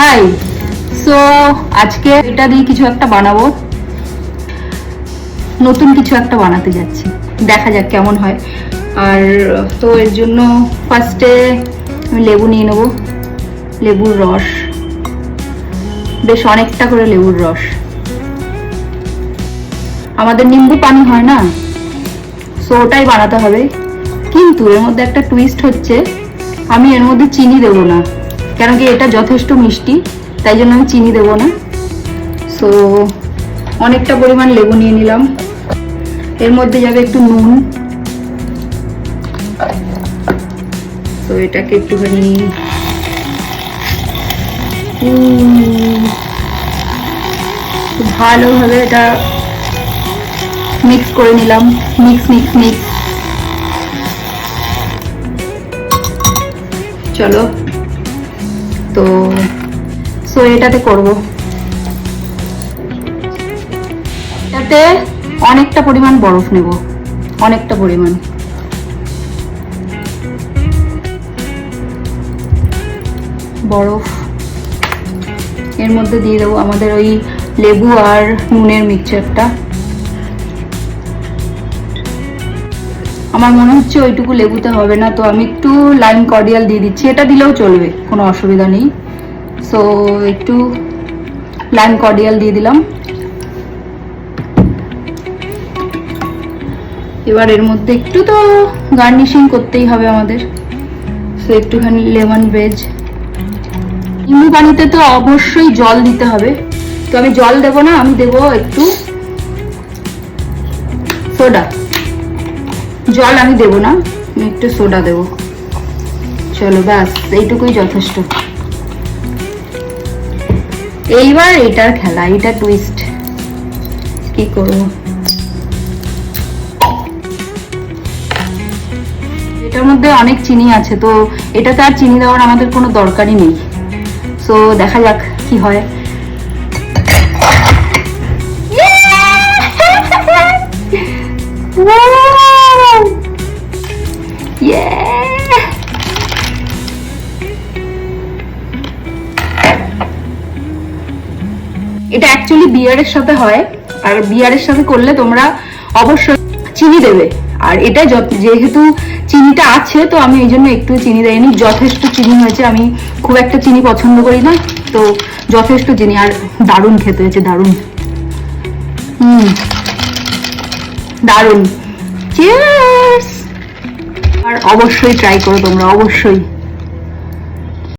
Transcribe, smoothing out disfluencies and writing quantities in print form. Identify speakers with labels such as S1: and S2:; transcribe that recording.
S1: High, so আজকে এটা দিয়ে কিছু একটা বানাবো, নতুন কিছু একটা বানাতে যাচ্ছি, দেখা যাক কেমন হয়। আর তো এর জন্য ফার্স্টে আমি লেবু নিয়ে নেবো, লেবুর রস, বেশ অনেকটা করে লেবুর রস। আমাদের নিম্বু পানি হয় না, সো ওটাই বানাতে হবে। কিন্তু এর মধ্যে একটা টুইস্ট হচ্ছে, আমি এর মধ্যে চিনি দেবো না, কেন কি এটা যথেষ্ট মিষ্টি, তাই জন্য আমি চিনি দেবো না। সো অনেকটা পরিমাণ লেবু নিয়ে নিলাম, এর মধ্যে যাবে একটু নুন। তো এটাকে একটুখানি ভালোভাবে এটা মিক্স করে নিলাম, মিক্স মিক্স মিক্স। চলো, তো সো এটাতে করব, এটাতে অনেকটা পরিমাণ বরফ নেব, অনেকটা পরিমাণ। বরফ এর মধ্যে দিয়ে দেবো আমাদের ওই লেবু আর নুনের মিক্সচারটা। আমার মনে হচ্ছে ওইটুকু লেবুতে হবে না, তো আমি একটু লাইম কর্ডিয়াল দিয়ে দিচ্ছি, এটা দিলেও চলবে, কোনো অসুবিধা নেই। সো একটু লাইম কর্ডিয়াল দিয়ে দিলাম। এবার এর মধ্যে একটু তো গার্নিশিং করতেই হবে আমাদের, সো একটুখানি লেমন ভেজ। নিম্বু পানিতে তো অবশ্যই জল দিতে হবে, তো আমি জল দেবো না, আমি দেবো একটু সোডা। জল আমি দেবো না, আমি একটু সোডা দেবো। চলো ব্যাস, এইটুকুই যথেষ্ট। এইবার এটার খেলা, এটা টুইস্ট, কি করবো। এটার মধ্যে অনেক চিনি আছে, তো এটাতে আর চিনি দেওয়ার আমাদের কোনো দরকারই নেই। সো দেখা যাক কি হয়। এটা অ্যাকচুয়ালি বিয়ারের সাথে হয়, আর বিয়ারের সাথে করলে তোমরা অবশ্যই চিনি দেবে। আর এটা যেহেতু চিনিটা আছে, তো আমি এই জন্য একটু চিনি দেয়নি, যথেষ্ট চিনি হয়েছে। আমি খুব একটা চিনি পছন্দ করি না, তো যথেষ্ট চিনি। আর দারুণ খেতে হয়েছে, দারুণ, দারুণ। চিয়ার্স। আর অবশ্যই ট্রাই করো তোমরা, অবশ্যই।